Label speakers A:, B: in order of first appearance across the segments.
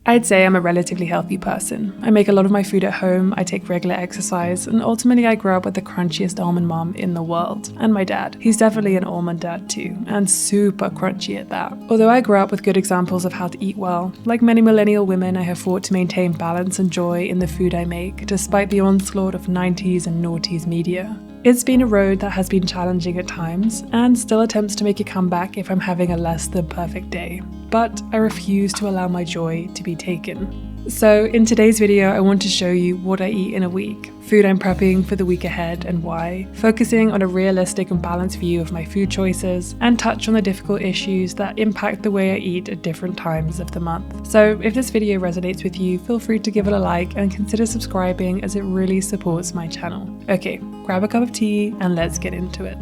A: I'd say I'm a relatively healthy person. I make a lot of my food at home, I take regular exercise, and ultimately I grew up with the crunchiest almond mom in the world. And my dad. He's definitely an almond dad too, and super crunchy at that. Although I grew up with good examples of how to eat well, like many millennial women, I have fought to maintain balance and joy in the food I make, despite the onslaught of 90s and noughties media. It's been a road that has been challenging at times, and still attempts to make a comeback if I'm having a less than perfect day. But I refuse to allow my joy to be taken. So in today's video, I want to show you what I eat in a week, food I'm prepping for the week ahead and why, focusing on a realistic and balanced view of my food choices, and touch on the difficult issues that impact the way I eat at different times of the month. So if this video resonates with you, feel free to give it a like and consider subscribing as it really supports my channel. Okay, grab a cup of tea and let's get into it.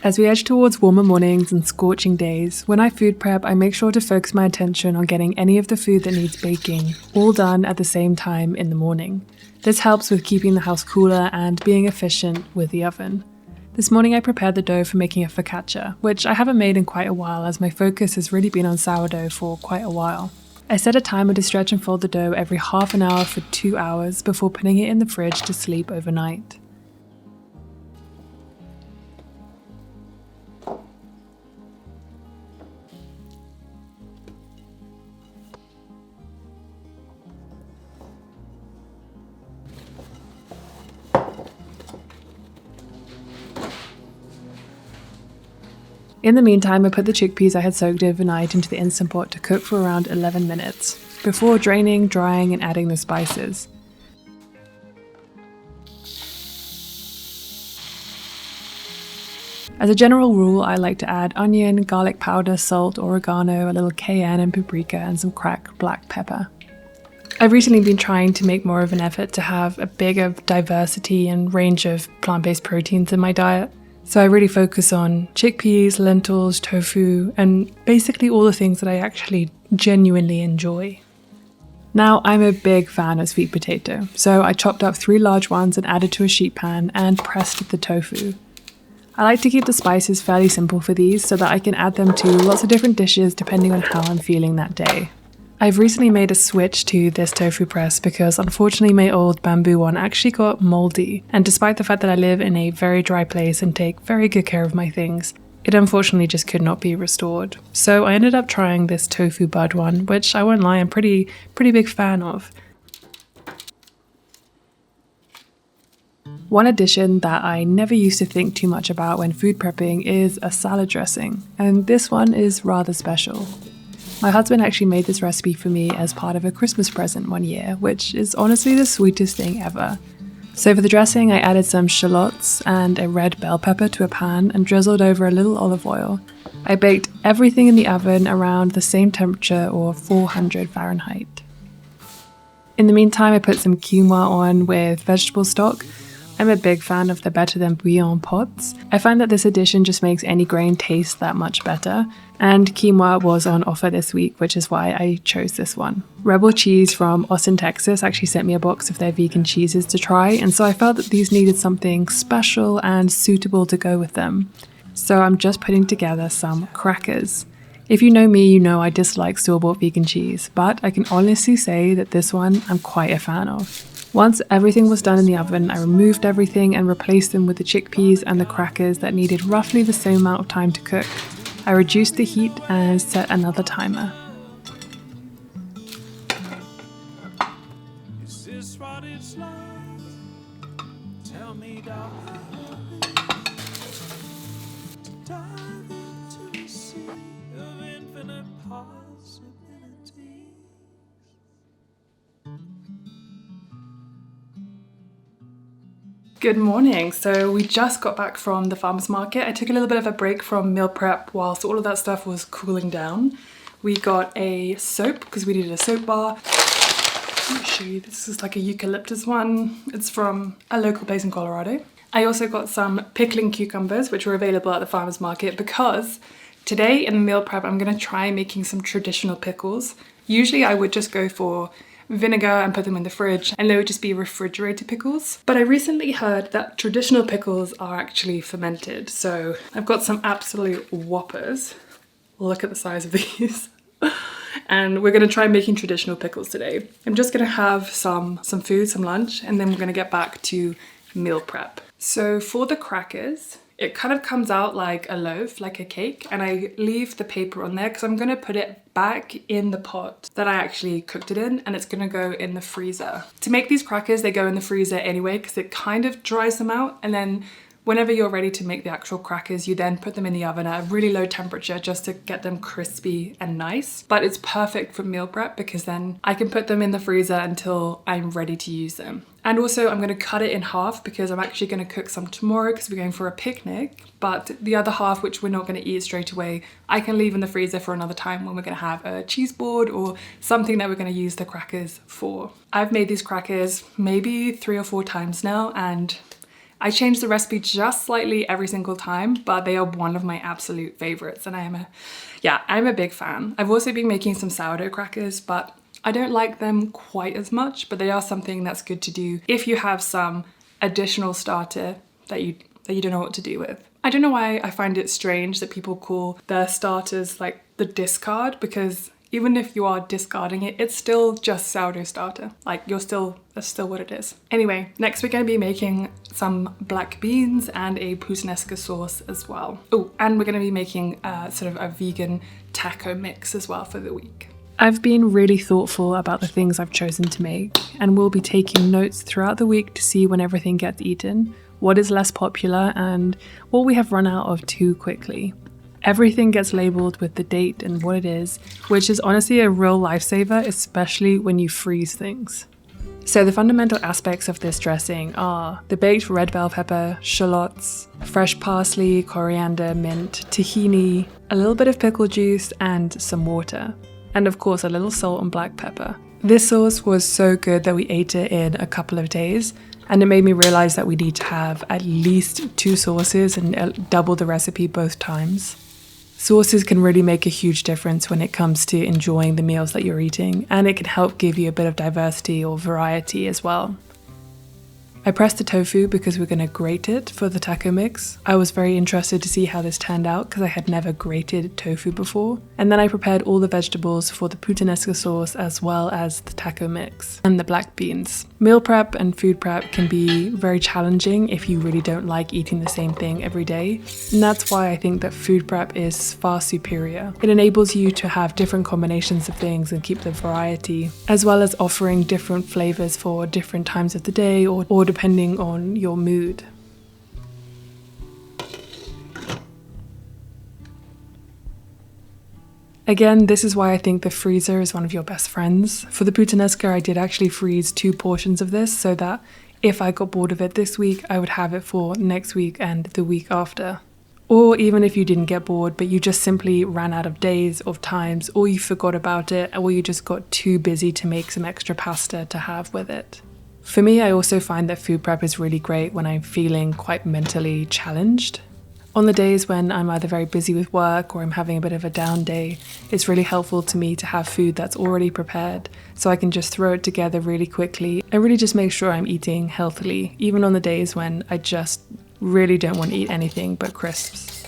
A: As we edge towards warmer mornings and scorching days, when I food prep, I make sure to focus my attention on getting any of the food that needs baking all done at the same time in the morning. This helps with keeping the house cooler and being efficient with the oven. This morning I prepared the dough for making a focaccia, which I haven't made in quite a while as my focus has really been on sourdough for quite a while. I set a timer to stretch and fold the dough every half an hour for 2 hours before putting it in the fridge to sleep overnight. In the meantime, I put the chickpeas I had soaked overnight into the Instant Pot to cook for around 11 minutes, before draining, drying and adding the spices. As a general rule, I like to add onion, garlic powder, salt, oregano, a little cayenne and paprika, and some cracked black pepper. I've recently been trying to make more of an effort to have a bigger diversity and range of plant-based proteins in my diet. So I really focus on chickpeas, lentils, tofu, and basically all the things that I actually genuinely enjoy. Now, I'm a big fan of sweet potato, so I chopped up 3 large ones and added to a sheet pan and pressed the tofu. I like to keep the spices fairly simple for these so that I can add them to lots of different dishes depending on how I'm feeling that day. I've recently made a switch to this tofu press because unfortunately my old bamboo one actually got moldy, and despite the fact that I live in a very dry place and take very good care of my things, it unfortunately just could not be restored. So I ended up trying this tofu bud one, which I won't lie, I'm pretty big fan of. One addition that I never used to think too much about when food prepping is a salad dressing, and this one is rather special. My husband actually made this recipe for me as part of a Christmas present one year, which is honestly the sweetest thing ever. So for the dressing, I added some shallots and a red bell pepper to a pan and drizzled over a little olive oil. I baked everything in the oven around the same temperature, or 400 Fahrenheit. In the meantime, I put some quinoa on with vegetable stock. I'm a big fan of the Better Than Bouillon pots. I find that this addition just makes any grain taste that much better, and quinoa was on offer this week, which is why I chose this one. Rebel Cheese from Austin, Texas actually sent me a box of their vegan cheeses to try, and so I felt that these needed something special and suitable to go with them. So I'm just putting together some crackers. If you know me, you know I dislike store-bought vegan cheese, but I can honestly say that this one I'm quite a fan of. Once everything was done in the oven, I removed everything and replaced them with the chickpeas and the crackers that needed roughly the same amount of time to cook. I reduced the heat and set another timer. Is this what it's like? Tell me, darling. To dive into a sea of infinite possibilities. Good morning. So we just got back from the farmer's market. I took a little bit of a break from meal prep whilst all of that stuff was cooling down. We got a soap because we needed a soap bar. Let me show you. This is like a eucalyptus one. It's from a local place in Colorado. I also got some pickling cucumbers, which were available at the farmer's market, because today in meal prep I'm going to try making some traditional pickles. Usually I would just go for vinegar and put them in the fridge, and they would just be refrigerated pickles. But I recently heard that traditional pickles are actually fermented. So I've got some absolute whoppers. Look at the size of these. And we're gonna try making traditional pickles today. I'm just gonna have some food, some lunch, and then we're gonna get back to meal prep. So for the crackers, it kind of comes out like a loaf, like a cake, and I leave the paper on there because I'm gonna put it back in the pot that I actually cooked it in, and it's gonna go in the freezer. To make these crackers, they go in the freezer anyway because it kind of dries them out, and then whenever you're ready to make the actual crackers, you then put them in the oven at a really low temperature just to get them crispy and nice. But it's perfect for meal prep because then I can put them in the freezer until I'm ready to use them. And also I'm gonna cut it in half because I'm actually gonna cook some tomorrow because we're going for a picnic. But the other half, which we're not gonna eat straight away, I can leave in the freezer for another time when we're gonna have a cheese board or something that we're gonna use the crackers for. I've made these crackers maybe 3 or 4 times now, and I change the recipe just slightly every single time, but they are one of my absolute favorites, and I'm a big fan. I've also been making some sourdough crackers, but I don't like them quite as much, but they are something that's good to do if you have some additional starter that you don't know what to do with. I don't know why I find it strange that people call their starters like the discard, because even if you are discarding it, it's still just sourdough starter. Like that's still what it is. Anyway, next we're gonna be making some black beans and a puttanesca sauce as well. Oh, and we're gonna be making sort of a vegan taco mix as well for the week. I've been really thoughtful about the things I've chosen to make, and will be taking notes throughout the week to see when everything gets eaten, what is less popular, and what we have run out of too quickly. Everything gets labeled with the date and what it is, which is honestly a real lifesaver, especially when you freeze things. So the fundamental aspects of this dressing are the baked red bell pepper, shallots, fresh parsley, coriander, mint, tahini, a little bit of pickle juice, and some water. And of course a little salt and black pepper. This sauce was so good that we ate it in a couple of days, and it made me realize that we need to have at least 2 sauces and double the recipe both times. Sauces can really make a huge difference when it comes to enjoying the meals that you're eating, and it can help give you a bit of diversity or variety as well. I pressed the tofu because we're going to grate it for the taco mix. I was very interested to see how this turned out because I had never grated tofu before. And then I prepared all the vegetables for the puttanesca sauce as well as the taco mix and the black beans. Meal prep and food prep can be very challenging if you really don't like eating the same thing every day. And that's why I think that food prep is far superior. It enables you to have different combinations of things and keep the variety, as well as offering different flavors for different times of the day or depending on your mood. Again, this is why I think the freezer is one of your best friends. For the puttanesca, I did actually freeze 2 portions of this so that if I got bored of it this week, I would have it for next week and the week after. Or even if you didn't get bored, but you just simply ran out of days or times, or you forgot about it, or you just got too busy to make some extra pasta to have with it. For me, I also find that food prep is really great when I'm feeling quite mentally challenged. On the days when I'm either very busy with work or I'm having a bit of a down day, it's really helpful to me to have food that's already prepared so I can just throw it together really quickly and really just make sure I'm eating healthily, even on the days when I just really don't want to eat anything but crisps.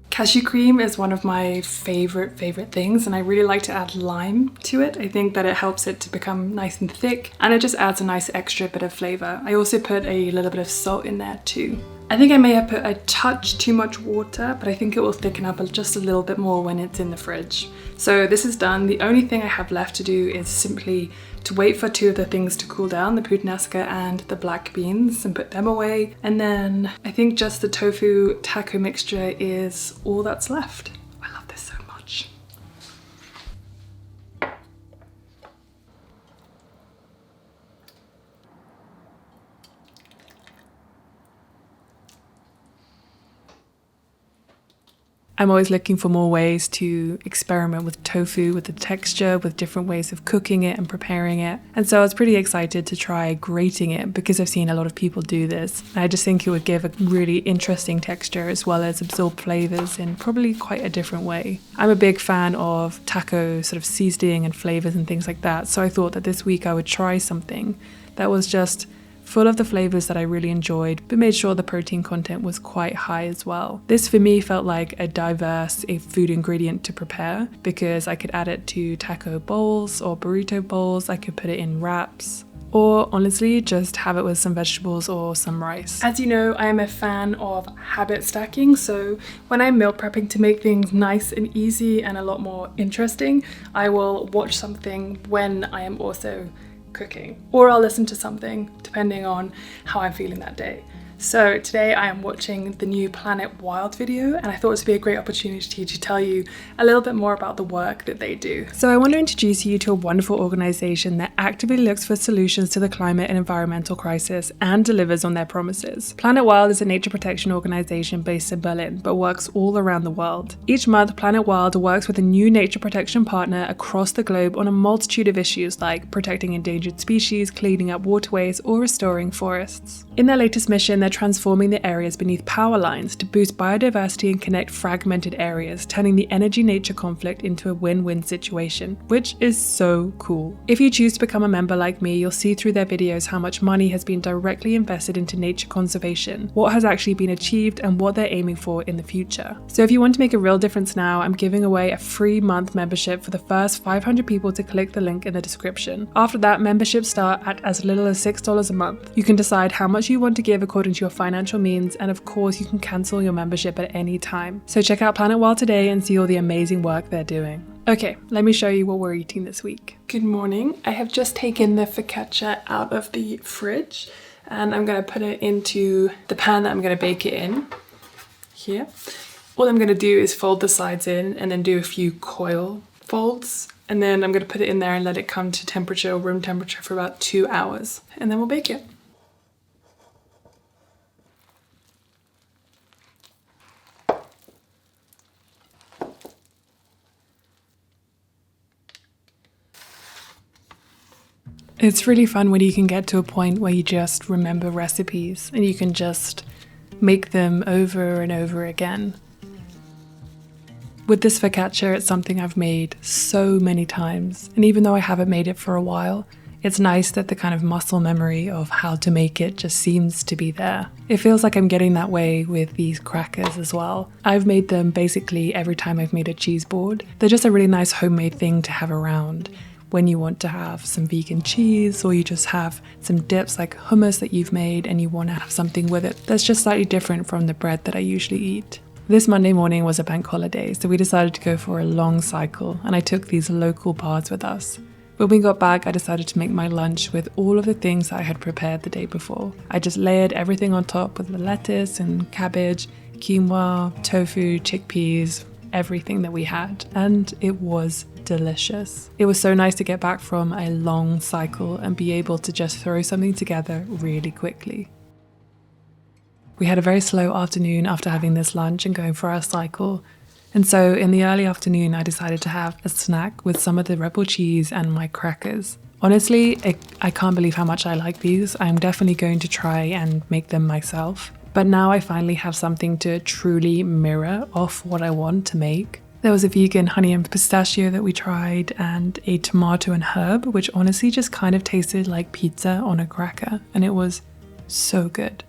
A: Cashew cream is one of my favorite things, and I really like to add lime to it. I think that it helps it to become nice and thick, and it just adds a nice extra bit of flavor. I also put a little bit of salt in there too. I think I may have put a touch too much water, but I think it will thicken up just a little bit more when it's in the fridge. So this is done. The only thing I have left to do is simply to wait for 2 of the things to cool down, the puttanesca and the black beans, and put them away. And then I think just the tofu taco mixture is all that's left. I love this so much. I'm always looking for more ways to experiment with tofu, with the texture, with different ways of cooking it and preparing it. And so I was pretty excited to try grating it because I've seen a lot of people do this. I just think it would give a really interesting texture as well as absorb flavors in probably quite a different way. I'm a big fan of taco sort of seasoning and flavors and things like that. So I thought that this week I would try something that was just full of the flavors that I really enjoyed, but made sure the protein content was quite high as well. This for me felt like a diverse food ingredient to prepare because I could add it to taco bowls or burrito bowls, I could put it in wraps, or honestly just have it with some vegetables or some rice. As you know, I am a fan of habit stacking, so when I'm meal prepping to make things nice and easy and a lot more interesting, I will watch something when I am also cooking, or I'll listen to something depending on how I'm feeling that day. So today I am watching the new Planet Wild video, and I thought this would be a great opportunity to tell you a little bit more about the work that they do. So I want to introduce you to a wonderful organization that actively looks for solutions to the climate and environmental crisis and delivers on their promises. Planet Wild is a nature protection organization based in Berlin, but works all around the world. Each month, Planet Wild works with a new nature protection partner across the globe on a multitude of issues like protecting endangered species, cleaning up waterways, or restoring forests. In their latest mission, they're transforming the areas beneath power lines to boost biodiversity and connect fragmented areas, turning the energy-nature conflict into a win-win situation, which is so cool. If you choose to become a member like me, you'll see through their videos how much money has been directly invested into nature conservation, what has actually been achieved, and what they're aiming for in the future. So if you want to make a real difference now, I'm giving away a free month membership for the first 500 people to click the link in the description. After that, memberships start at as little as $6 a month. You can decide how much you want to give according to your financial means, and of course you can cancel your membership at any time. So check out Planet Wild today and see all the amazing work they're doing. Okay, let me show you what we're eating this week. Good morning. I have just taken the focaccia out of the fridge and I'm going to put it into the pan that I'm going to bake it in here. All I'm going to do is fold the sides in and then do a few coil folds, and then I'm going to put it in there and let it come to temperature, room temperature, for about 2 hours, and then we'll bake it. It's really fun when you can get to a point where you just remember recipes and you can just make them over and over again. With this focaccia, it's something I've made so many times, and even though I haven't made it for a while, it's nice that the kind of muscle memory of how to make it just seems to be there. It feels like I'm getting that way with these crackers as well. I've made them basically every time I've made a cheese board. They're just a really nice homemade thing to have around when you want to have some vegan cheese, or you just have some dips like hummus that you've made and you want to have something with it that's just slightly different from the bread that I usually eat. This Monday morning was a bank holiday, so we decided to go for a long cycle, and I took these local bars with us. When we got back, I decided to make my lunch with all of the things that I had prepared the day before. I just layered everything on top with the lettuce and cabbage, quinoa, tofu, chickpeas, everything that we had, and it was delicious. It was so nice to get back from a long cycle and be able to just throw something together really quickly. We had a very slow afternoon after having this lunch and going for our cycle, and so in the early afternoon I decided to have a snack with some of the Rebel cheese and my crackers. Honestly, I can't believe how much I like these. I'm definitely going to try and make them myself, but now I finally have something to truly mirror off what I want to make. There was a vegan honey and pistachio that we tried, and a tomato and herb, which honestly just kind of tasted like pizza on a cracker, and it was so good.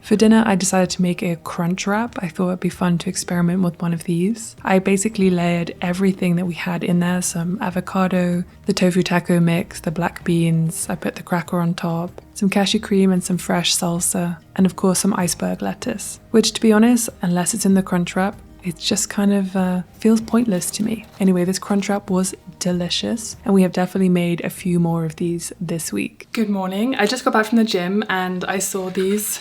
A: For dinner, I decided to make a crunch wrap. I thought it'd be fun to experiment with one of these. I basically layered everything that we had in there, some avocado, the tofu taco mix, the black beans, I put the cracker on top, some cashew cream and some fresh salsa, and of course some iceberg lettuce, which, to be honest, unless it's in the crunch wrap, it just kind of feels pointless to me. Anyway, this crunch wrap was delicious, and we have definitely made a few more of these this week. Good morning. I just got back from the gym and I saw these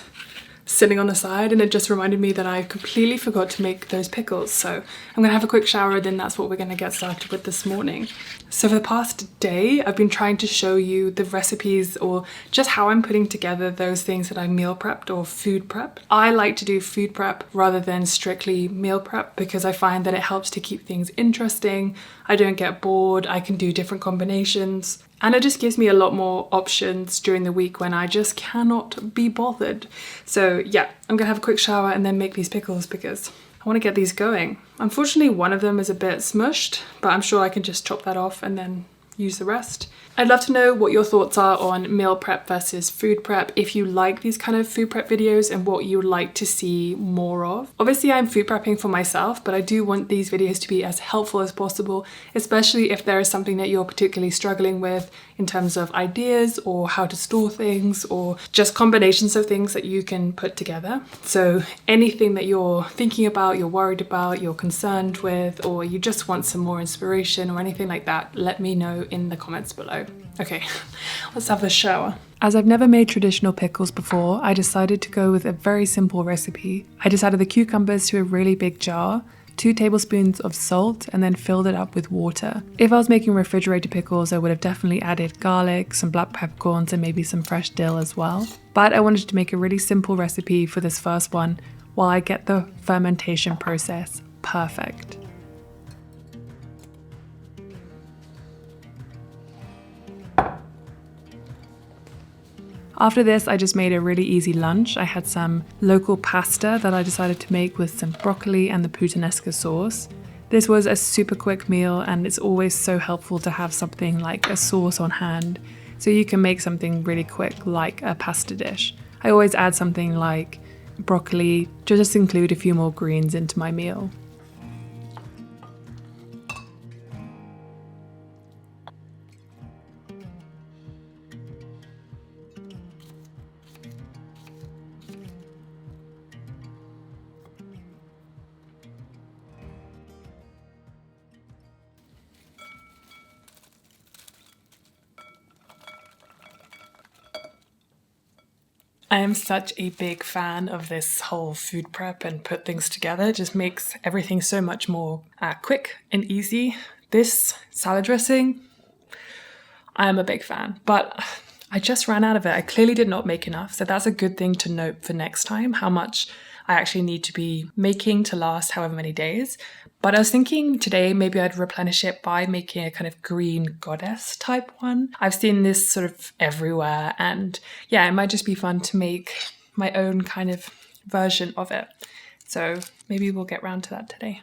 A: sitting on the side, and it just reminded me that I completely forgot to make those pickles. So I'm gonna have a quick shower, then that's what we're gonna get started with this morning. So for the past day, I've been trying to show you the recipes or just how I'm putting together those things that I meal prepped or food prep. I like to do food prep rather than strictly meal prep because I find that it helps to keep things interesting. I don't get bored, I can do different combinations, and it just gives me a lot more options during the week when I just cannot be bothered. So yeah, I'm gonna have a quick shower and then make these pickles because I want to get these going. Unfortunately, one of them is a bit smushed, but I'm sure I can just chop that off and then use the rest. I'd love to know what your thoughts are on meal prep versus food prep, if you like these kind of food prep videos and what you would like to see more of. Obviously, I'm food prepping for myself, but I do want these videos to be as helpful as possible, especially if there is something that you're particularly struggling with in terms of ideas or how to store things or just combinations of things that you can put together. So anything that you're thinking about, you're worried about, you're concerned with, or you just want some more inspiration or anything like that, let me know in the comments below. Okay, let's have the shower. As I've never made traditional pickles before, I decided to go with a very simple recipe. I just added the cucumbers to a really big jar, 2 tablespoons of salt, and then filled it up with water. If I was making refrigerated pickles, I would have definitely added garlic, some black peppercorns, and maybe some fresh dill as well. But I wanted to make a really simple recipe for this first one while I get the fermentation process perfect. After this, I just made a really easy lunch. I had some local pasta that I decided to make with some broccoli and the puttanesca sauce. This was a super quick meal, and it's always so helpful to have something like a sauce on hand so you can make something really quick like a pasta dish. I always add something like broccoli to just include a few more greens into my meal. I am such a big fan of this whole food prep and put things together. It just makes everything so much more quick and easy. This salad dressing, I am a big fan, but I just ran out of it. I clearly did not make enough, so that's a good thing to note for next time, how much I actually need to be making to last however many days. But I was thinking today maybe I'd replenish it by making a kind of green goddess type one. I've seen this sort of everywhere, and yeah, it might just be fun to make my own kind of version of it. So maybe we'll get round to that today.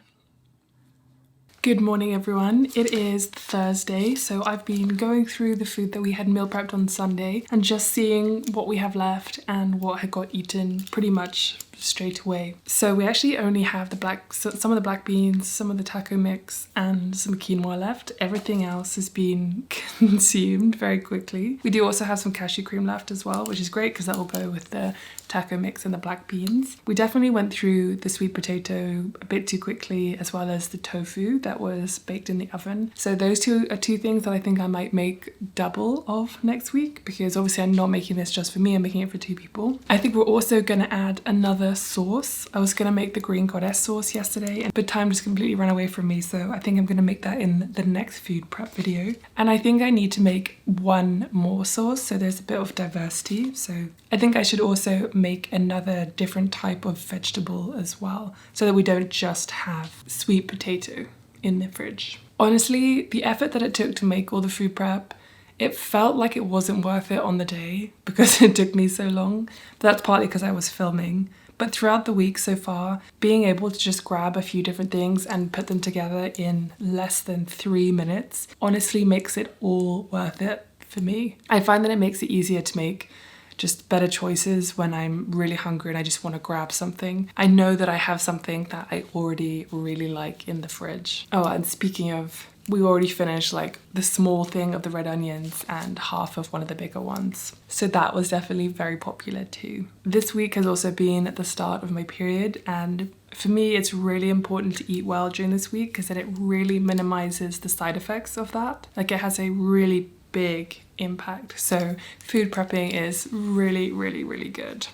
A: Good morning, everyone. It is Thursday, so I've been going through the food that we had meal prepped on Sunday and just seeing what we have left and what had got eaten pretty much straight away. So we actually only have some of the black beans, some of the taco mix, and some quinoa left. Everything else has been consumed very quickly. We do also have some cashew cream left as well, which is great because that will go with the taco mix and the black beans. We definitely went through the sweet potato a bit too quickly, as well as the tofu that was baked in the oven. So those two are two things that I think I might make double of next week, because obviously I'm not making this just for me, I'm making it for 2 people. I think we're also going to add another sauce. I was going to make the green goddess sauce yesterday, but time just completely ran away from me, so I think I'm going to make that in the next food prep video. And I think I need to make one more sauce so there's a bit of diversity. So I think I should also make another different type of vegetable as well, so that we don't just have sweet potato in the fridge. Honestly, the effort that it took to make all the food prep, it felt like it wasn't worth it on the day because it took me so long. But that's partly because I was filming. But throughout the week so far, being able to just grab a few different things and put them together in less than 3 minutes honestly makes it all worth it for me. I find that it makes it easier to make just better choices when I'm really hungry and I just want to grab something. I know that I have something that I already really like in the fridge. Oh, and speaking of, we already finished like the small thing of the red onions and half of one of the bigger ones. So that was definitely very popular too. This week has also been at the start of my period, and for me it's really important to eat well during this week because then it really minimizes the side effects of that. Like, it has a really big impact. So food prepping is really, really, really good.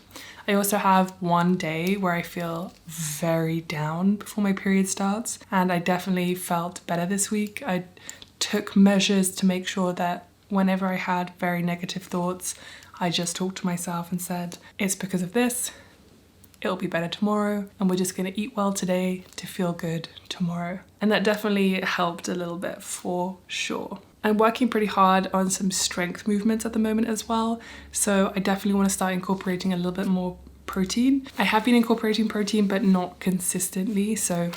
A: I also have one day where I feel very down before my period starts, and I definitely felt better this week. I took measures to make sure that whenever I had very negative thoughts, I just talked to myself and said, it's because of this, it'll be better tomorrow, and we're just gonna eat well today to feel good tomorrow. And that definitely helped a little bit for sure. I'm working pretty hard on some strength movements at the moment as well, so I definitely want to start incorporating a little bit more protein. I have been incorporating protein, but not consistently, so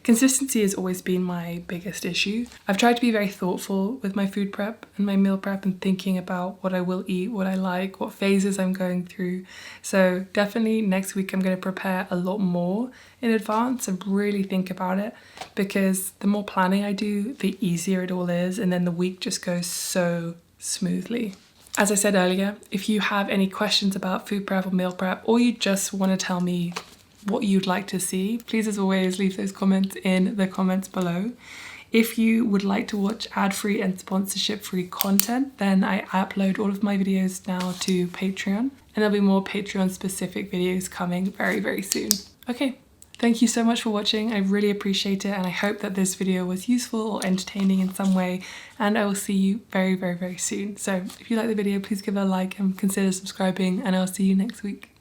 A: consistency has always been my biggest issue. I've tried to be very thoughtful with my food prep and my meal prep and thinking about what I will eat, what I like, what phases I'm going through. So definitely next week I'm going to prepare a lot more in advance and really think about it, because the more planning I do, the easier it all is, and then the week just goes so smoothly. As I said earlier, if you have any questions about food prep or meal prep, or you just want to tell me what you'd like to see, please as always leave those comments in the comments below. If you would like to watch ad-free and sponsorship-free content, then I upload all of my videos now to Patreon, and there'll be more Patreon-specific videos coming very, very soon. Okay, thank you so much for watching. I really appreciate it, and I hope that this video was useful or entertaining in some way, and I will see you very, very, very soon. So if you like the video, please give it a like and consider subscribing, and I'll see you next week.